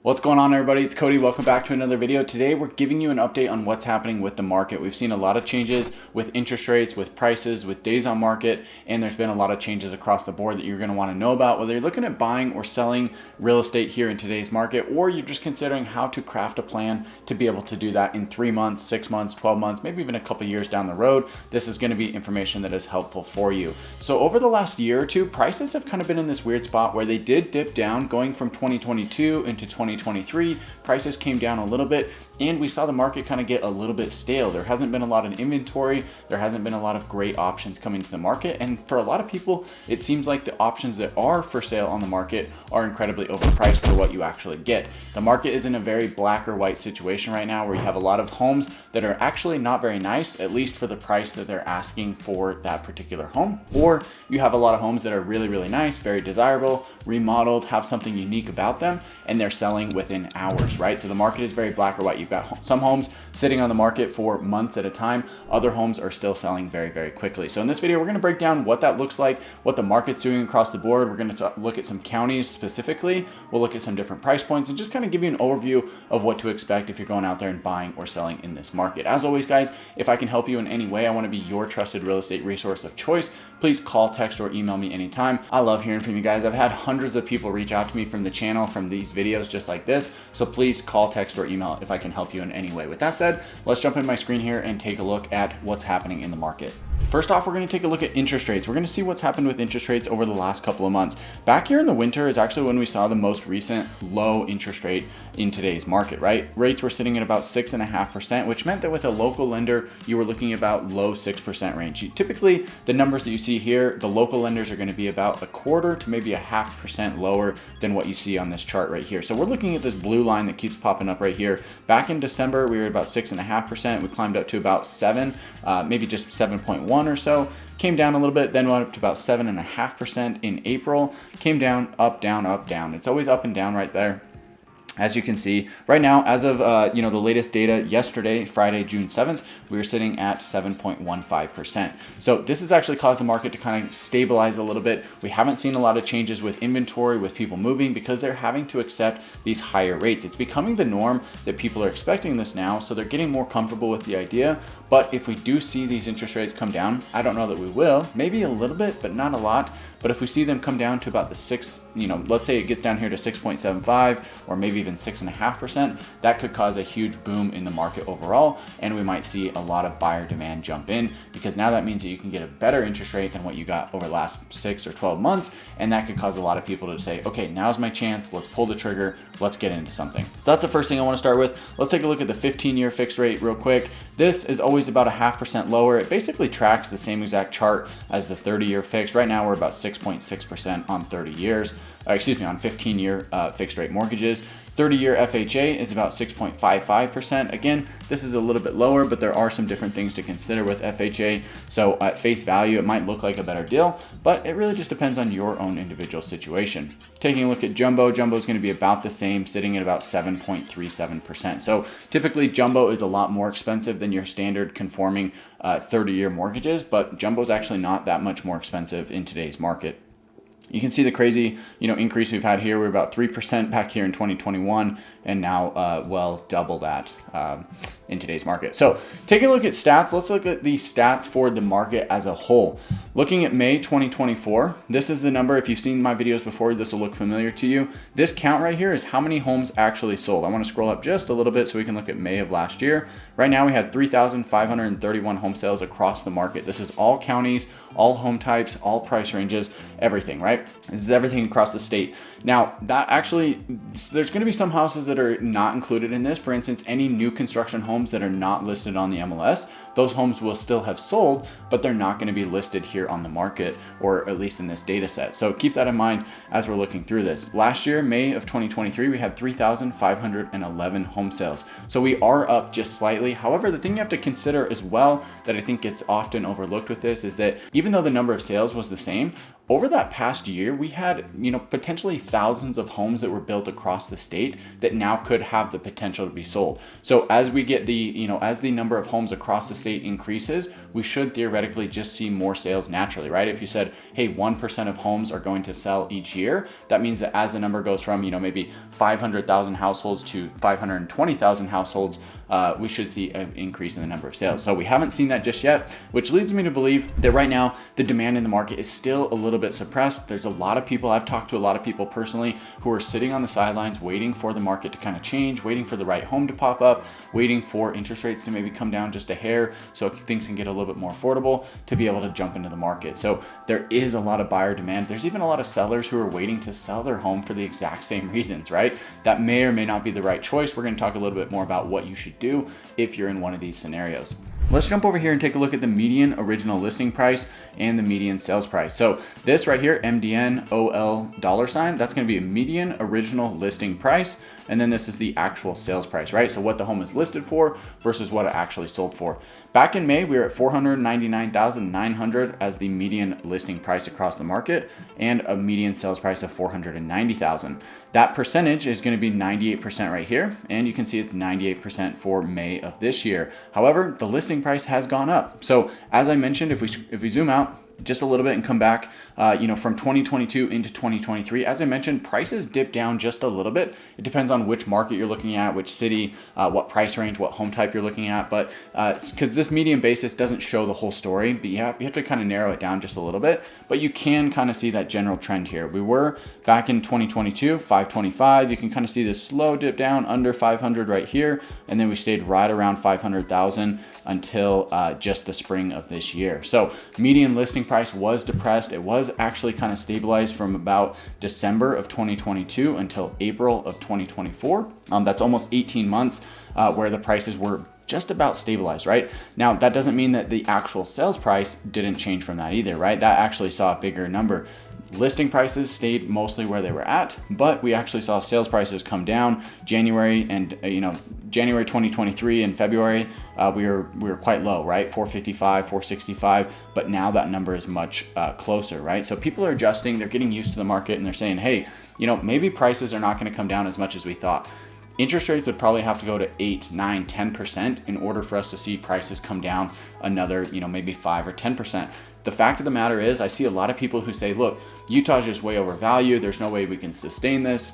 What's going on, everybody? It's Cody. Welcome back to another video. Today we're giving you an update on what's happening with the market. We've seen a lot of changes with interest rates, with prices, with days on market, and there's been a lot of changes across the board that you're going to want to know about, whether you're looking at buying or selling real estate here in today's market, or you're just considering how to craft a plan to be able to do that in 3 months, 6 months, 12 months, maybe even a couple years down the road. This is going to be information that is helpful for you. So over the last year or two, prices have kind of been in this weird spot where they did dip down going from 2022 into 2023. Prices came down a little bit and we saw the market kind of get a little bit stale. There hasn't been a lot of inventory. There hasn't been a lot of great options coming to the market. And for a lot of people, it seems like the options that are for sale on the market are incredibly overpriced for what you actually get. The market is in a very black or white situation right now where you have a lot of homes that are actually not very nice, at least for the price that they're asking for that particular home. Or you have a lot of homes that are really, really nice, very desirable, remodeled, have something unique about them, and they're selling within hours, right? So the market is very black or white. You've got some homes sitting on the market for months at a time. Other homes are still selling very, very quickly. So in this video, we're going to break down what that looks like, what the market's doing across the board. We're going to look at some counties specifically. We'll look at some different price points and just kind of give you an overview of what to expect if you're going out there and buying or selling in this market. As always, guys, if I can help you in any way, I want to be your trusted real estate resource of choice. Please call, text, or email me anytime. I love hearing from you guys. I've had hundreds of people reach out to me from the channel, from these videos just like this. So please call, text, or email if I can help you in any way. With that said, let's jump in my screen here and take a look at what's happening in the market. First off, we're going to take a look at interest rates. We're going to see what's happened with interest rates over the last couple of months. Back here in the winter is actually when we saw the most recent low interest rate in today's market, right? Rates were sitting at about 6.5%, which meant that with a local lender, you were looking about low 6% range. Typically, the numbers that you see here, the local lenders are going to be about a quarter to maybe a 0.5% lower than what you see on this chart right here. So we're looking at this blue line that keeps popping up right here. Back in December, we were at about 6.5%. We climbed up to about 7, maybe just 7.1 or so, came down a little bit, then went up to about 7.5% in April, came down, up, down, up, down. It's always up and down right there. As you can see right now, as of the latest data yesterday, Friday, June 7th, we were sitting at 7.15%. So this has actually caused the market to kind of stabilize a little bit. We haven't seen a lot of changes with inventory, with people moving, because they're having to accept these higher rates. It's becoming the norm that people are expecting this now, so they're getting more comfortable with the idea. But if we do see these interest rates come down, I don't know that we will, maybe a little bit, but not a lot. But if we see them come down to about the 6, let's say it gets down here to 6.75 or maybe even 6.5%, that could cause a huge boom in the market overall, and we might see a lot of buyer demand jump in, because now that means that you can get a better interest rate than what you got over the last 6 or 12 months, and that could cause a lot of people to say, okay, now's my chance, let's pull the trigger, let's get into something. So that's the first thing I want to start with. Let's take a look at the 15-year fixed rate real quick. This is always about a 0.5% lower. It basically tracks the same exact chart as the 30-year fixed. Right now we're about 6.6% on 30 years, on 15-year fixed rate mortgages. 30-year FHA is about 6.55%. Again, this is a little bit lower, but there are some different things to consider with FHA. So at face value, it might look like a better deal, but it really just depends on your own individual situation. Taking a look at jumbo is going to be about the same, sitting at about 7.37%. So typically jumbo is a lot more expensive than your standard conforming 30-year mortgages, but jumbo is actually not that much more expensive in today's market. You can see the crazy, increase we've had here. We're about 3% back here in 2021, and now well double that in today's market. So taking a look at stats, let's look at the stats for the market as a whole. Looking at May 2024, this is the number. If you've seen my videos before, this will look familiar to you. This count right here is how many homes actually sold. I want to scroll up just a little bit so we can look at May of last year. Right now we had 3,531 home sales across the market. This is all counties, all home types, all price ranges, everything, right? This is everything across the state. Now, that actually, there's going to be some houses that are not included in this. For instance, any new construction homes that are not listed on the MLS, those homes will still have sold, but they're not going to be listed here on the market, or at least in this data set. So keep that in mind as we're looking through this. Last year, May of 2023, we had 3,511 home sales. So we are up just slightly. However, the thing you have to consider as well that I think gets often overlooked with this is that even though the number of sales was the same, over that past year, we had, potentially thousands of homes that were built across the state that now could have the potential to be sold. So as we get get the, as the number of homes across the state increases, we should theoretically just see more sales naturally, right? If you said, hey, 1% of homes are going to sell each year, that means that as the number goes from, maybe 500,000 households to 520,000 households, we should see an increase in the number of sales. So we haven't seen that just yet, which leads me to believe that right now the demand in the market is still a little bit suppressed. There's a lot of people, I've talked to a lot of people personally who are sitting on the sidelines waiting for the market to kind of change, waiting for the right home to pop up, waiting for interest rates to maybe come down just a hair so things can get a little bit more affordable to be able to jump into the market. So there is a lot of buyer demand. There's even a lot of sellers who are waiting to sell their home for the exact same reasons, right? That may or may not be the right choice. We're going to talk a little bit more about what you should do if you're in one of these scenarios. Let's jump over here and take a look at the median original listing price and the median sales price. So this right here, MDN OL $, that's going to be a median original listing price. And then this is the actual sales price, right? So what the home is listed for versus what it actually sold for. Back in May, we were at $499,900 as the median listing price across the market and a median sales price of $490,000. That percentage is going to be 98% right here. And you can see it's 98% for May of this year. However, the listing price has gone up. So as I mentioned, if we zoom out just a little bit and come back, from 2022 into 2023, as I mentioned, prices dipped down just a little bit. It depends on which market you're looking at, which city, what price range, what home type you're looking at. But because this median basis doesn't show the whole story, but you have to kind of narrow it down just a little bit. But you can kind of see that general trend here. We were back in 2022, 525. You can kind of see this slow dip down under 500 right here. And then we stayed right around 500,000 until just the spring of this year. So median listing price was depressed. It was actually kind of stabilized from about December of 2022 until April of 2024. That's almost 18 months where the prices were just about stabilized, right? Now, that doesn't mean that the actual sales price didn't change from that either, right? That actually saw a bigger number. Listing prices stayed mostly where they were at, but we actually saw sales prices come down. January 2023 and February, we were quite low, right? 455, 465, but now that number is much closer, right? So people are adjusting, they're getting used to the market, and they're saying, hey, maybe prices are not going to come down as much as we thought. Interest rates would probably have to go to 8, 9, 10% in order for us to see prices come down another, maybe 5 or 10%. The fact of the matter is, I see a lot of people who say, look, Utah's just way overvalued. There's no way we can sustain this.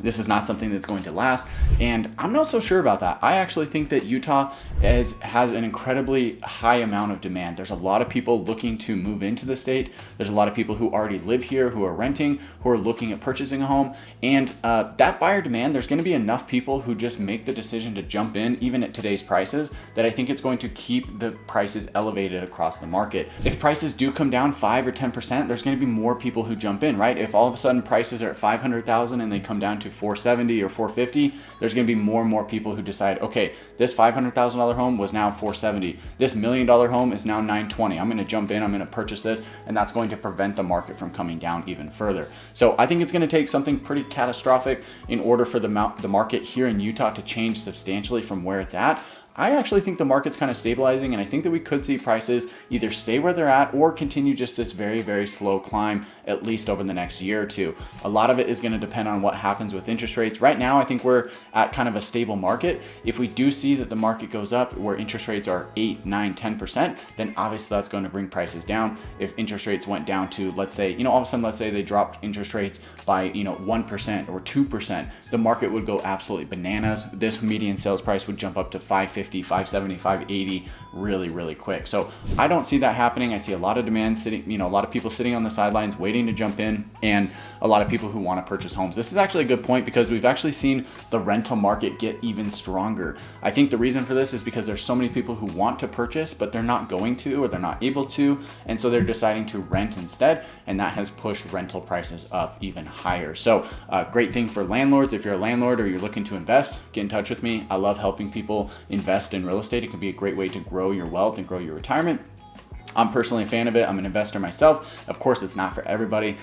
This is not something that's going to last. And I'm not so sure about that. I actually think that Utah has an incredibly high amount of demand. There's a lot of people looking to move into the state. There's a lot of people who already live here, who are renting, who are looking at purchasing a home. And that buyer demand, there's going to be enough people who just make the decision to jump in, even at today's prices, that I think it's going to keep the prices elevated across the market. If prices do come down 5 or 10%, there's going to be more people who jump in, right? If all of a sudden prices are at 500,000 and they come down to 470 or 450, there's going to be more and more people who decide, okay, this $500,000 home was now 470. This $1 million home is now 920. I'm going to jump in, I'm going to purchase this, and that's going to prevent the market from coming down even further. So I think it's going to take something pretty catastrophic in order for the market here in Utah to change substantially from where it's at. I actually think the market's kind of stabilizing, and I think that we could see prices either stay where they're at or continue just this very, very slow climb, at least over the next year or two. A lot of it is going to depend on what happens with interest rates. Right now, I think we're at kind of a stable market. If we do see that the market goes up where interest rates are 8, 9, 10%, then obviously that's going to bring prices down. If interest rates went down to, let's say, all of a sudden, let's say they dropped interest rates by, 1% or 2%, the market would go absolutely bananas. This median sales price would jump up to 550, 570, 580 really, really quick. So I don't see that happening. I see a lot of demand sitting, a lot of people sitting on the sidelines waiting to jump in, and a lot of people who want to purchase homes. This is actually a good point because we've actually seen the rental market get even stronger. I think the reason for this is because there's so many people who want to purchase, but they're not going to, or they're not able to. And so they're deciding to rent instead. And that has pushed rental prices up even higher. So great thing for landlords. If you're a landlord or you're looking to invest, get in touch with me. I love helping people invest in real estate. It can be a great way to grow your wealth and grow your retirement. I'm personally a fan of it. I'm an investor myself. Of course, it's not for everybody.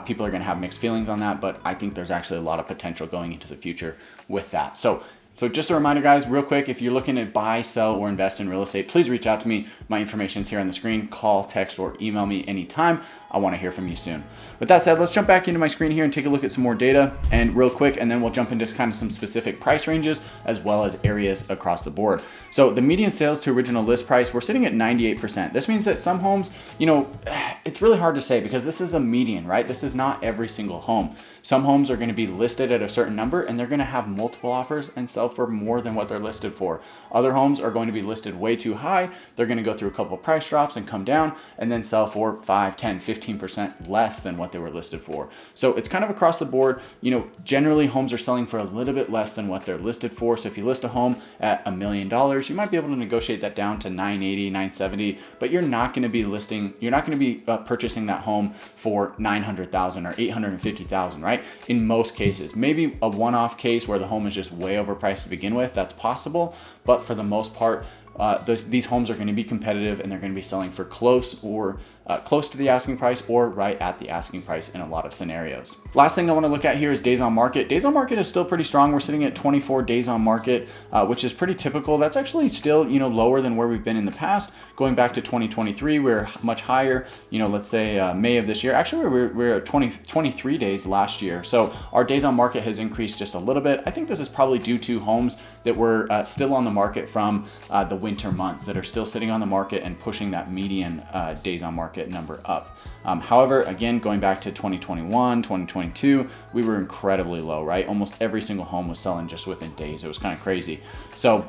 People are going to have mixed feelings on that, but I think there's actually a lot of potential going into the future with that. So So just a reminder, guys, real quick, if you're looking to buy, sell, or invest in real estate, please reach out to me. My information is here on the screen. Call, text, or email me anytime. I want to hear from you soon. With that said, let's jump back into my screen here and take a look at some more data and real quick, and then we'll jump into kind of some specific price ranges as well as areas across the board. So the median sales to original list price, we're sitting at 98%. This means that some homes, it's really hard to say because this is a median, right? This is not every single home. Some homes are going to be listed at a certain number and they're going to have multiple offers and sell for more than what they're listed for. Other homes are going to be listed way too high. They're going to go through a couple of price drops and come down and then sell for 5, 10, 15% less than what they were listed for. So it's kind of across the board. Generally homes are selling for a little bit less than what they're listed for. So if you list a home at $1 million, you might be able to negotiate that down to 980, 970, but you're not going to be purchasing that home for 900,000 or 850,000, right? In most cases, maybe a one-off case where the home is just way overpriced to begin with, that's possible. But for the most part, these homes are going to be competitive and they're going to be selling for close to the asking price or right at the asking price in a lot of scenarios. Last thing I want to look at here is days on market. Days on market is still pretty strong. We're sitting at 24 days on market, which is pretty typical. That's actually still, lower than where we've been in the past. Going back to 2023, we're much higher, let's say May of this year. Actually, we're at 23 days last year. So our days on market has increased just a little bit. I think this is probably due to homes that were still on the market from the winter months that are still sitting on the market and pushing that median days on market number up. However, again, going back to 2021, 2022, we were incredibly low, right? Almost every single home was selling just within days. It was kind of crazy. So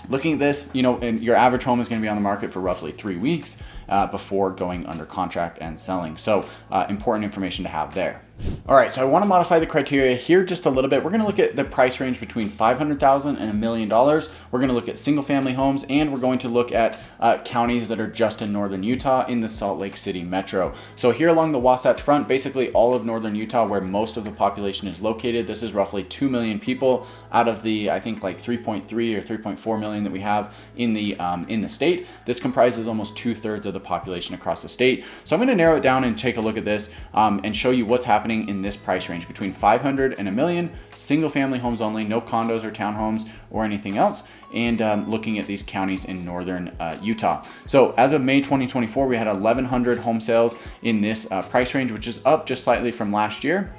looking at this, and your average home is going to be on the market for roughly 3 weeks before going under contract and selling. So important information to have there. All right, so I want to modify the criteria here just a little bit. We're going to look at the price range between $500,000 and $1 million. We're going to look at single family homes, and we're going to look at counties that are just in northern Utah in the Salt Lake City metro. So here along the Wasatch Front, basically all of northern Utah where most of the population is located. This is roughly 2 million people out of the, I think, like 3.3 or 3.4 million that we have in the state. This comprises almost 2/3 of the population across the state. So I'm going to narrow it down and take a look at this and show you what's happening in this price range between 500 and $1 million, single family homes only, no condos or townhomes or anything else, and looking at these counties in northern Utah. So as of May 2024, we had 1,100 home sales in this price range, which is up just slightly from last year.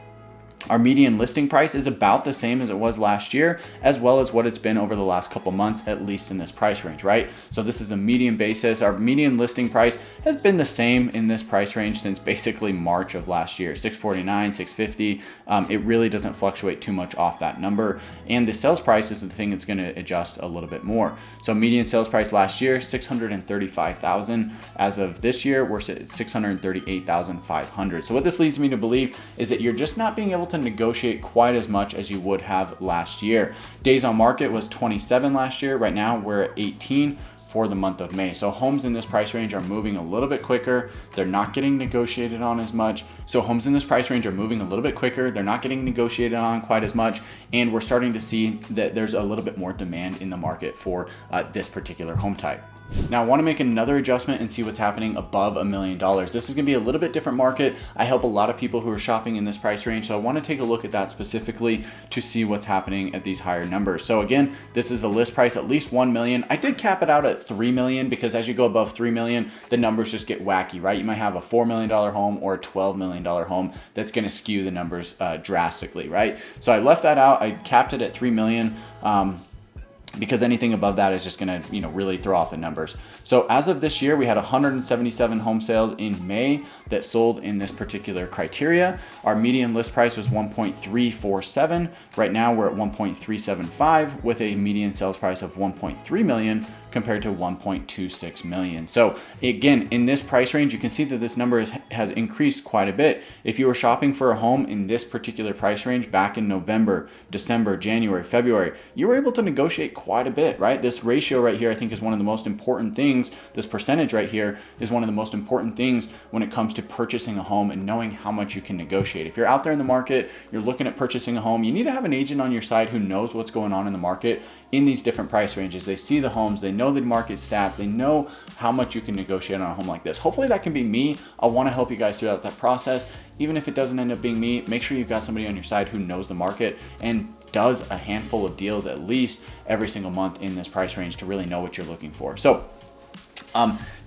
Our median listing price is about the same as it was last year, as well as what it's been over the last couple months, at least in this price range, right? So this is a median basis. Our median listing price has been the same in this price range since basically March of last year, $649, $650. It really doesn't fluctuate too much off that number. And the sales price is the thing that's going to adjust a little bit more. So median sales price last year, $635,000. As of this year, we're at $638,500. So what this leads me to believe is that you're just not being able to negotiate quite as much as you would have last year. Days on market was 27 last year. Right now we're at 18 for the month of May. So homes in this price range are moving a little bit quicker. They're not getting negotiated on as much. So homes in this price range are moving a little bit quicker. They're not getting negotiated on quite as much. And we're starting to see that there's a little bit more demand in the market for this particular home type. Now I want to make another adjustment and see what's happening above $1 million. This is going to be a little bit different market. I help a lot of people who are shopping in this price range. So I want to take a look at that specifically to see what's happening at these higher numbers. So again, this is a list price, at least 1 million. I did cap it out at 3 million because as you go above 3 million, the numbers just get wacky, right? You might have a $4 million home or a $12 million home that's going to skew the numbers drastically, right? So I left that out. I capped it at 3 million. Because anything above that is just going to, really throw off the numbers. So as of this year, we had 177 home sales in May that sold in this particular criteria. Our median list price was 1.347. Right now we're at 1.375 with a median sales price of 1.3 million compared to 1.26 million. So again, in this price range, you can see that this number has increased quite a bit. If you were shopping for a home in this particular price range back in November, December, January, February, you were able to negotiate quite a bit, right? This ratio right here, I think, is one of the most important things. This percentage right here is one of the most important things when it comes to purchasing a home and knowing how much you can negotiate. If you're out there in the market, you're looking at purchasing a home, you need to have an agent on your side who knows what's going on in the market in these different price ranges. They see the homes, they know the market stats, they know how much you can negotiate on a home like this. Hopefully that can be me. I want to help you guys throughout that process. Even if it doesn't end up being me, make sure you've got somebody on your side who knows the market and does a handful of deals at least every single month in this price range to really know what you're looking for. So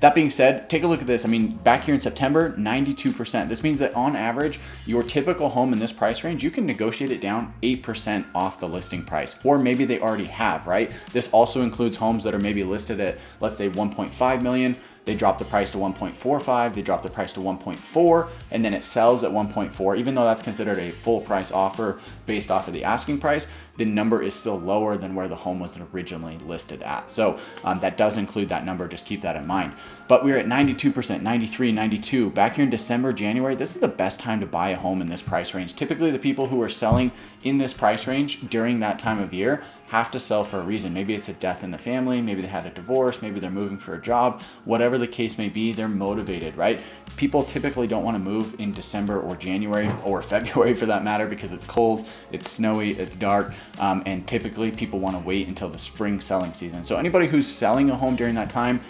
that being said, take a look at this. I mean, back here in September, 92%. This means that on average, your typical home in this price range, you can negotiate it down 8% off the listing price, or maybe they already have, right? This also includes homes that are maybe listed at, let's say, 1.5 million. They drop the price to 1.45, they drop the price to 1.4, and then it sells at 1.4. Even though that's considered a full price offer based off of the asking price, the number is still lower than where the home was originally listed at. So that does include that number, just keep that in mind. But we're at 92%, 93, 92. Back here in December, January, this is the best time to buy a home in this price range. Typically the people who are selling in this price range during that time of year have to sell for a reason. Maybe it's a death in the family, maybe they had a divorce, maybe they're moving for a job, whatever the case may be, they're motivated, right? People typically don't want to move in December or January or February for that matter, because it's cold, it's snowy, it's dark, and typically people want to wait until the spring selling season. So anybody who's selling a home during that time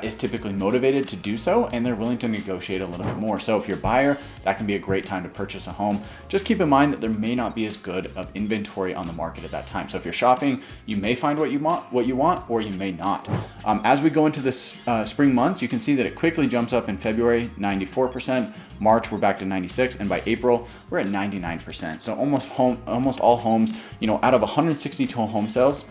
is typically motivated to do so, and they're willing to negotiate a little bit more. So if you're a buyer, that can be a great time to purchase a home. Just keep in mind that there may not be as good of inventory on the market at that time. So if you're shopping, you may find what you want, or you may not. As we go into this spring months, you can see that it quickly jumps up in February, 94%. March, we're back to 96%, and by April, we're at 99%. So almost all homes, out of 162 home sales,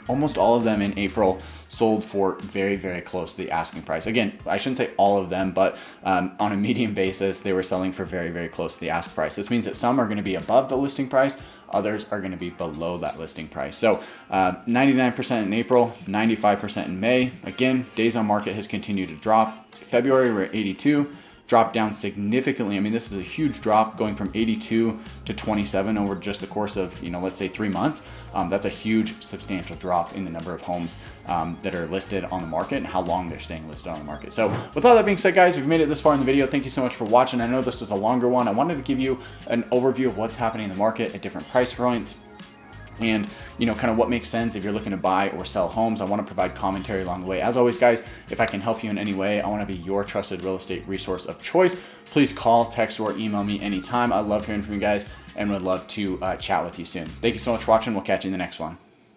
almost all of them in April sold for very, very close to the asking price. Again, I shouldn't say all of them, but on a median basis, they were selling for very, very close to the ask price. This means that some are going to be above the listing price, others are going to be below that listing price. So 99% in April, 95% in May. Again, days on market has continued to drop. February, we're at 82. Dropped down significantly. I mean, this is a huge drop going from 82 to 27 over just the course of, let's say 3 months. That's a huge, substantial drop in the number of homes that are listed on the market and how long they're staying listed on the market. So with all that being said, guys, we've made it this far in the video. Thank you so much for watching. I know this was a longer one. I wanted to give you an overview of what's happening in the market at different price points, and kind of what makes sense if you're looking to buy or sell homes. I want to provide commentary along the way. As always, guys, if I can help you in any way, I want to be your trusted real estate resource of choice. Please call, text, or email me anytime. I love hearing from you guys and would love to chat with you soon. Thank you so much for watching. We'll catch you in the next one.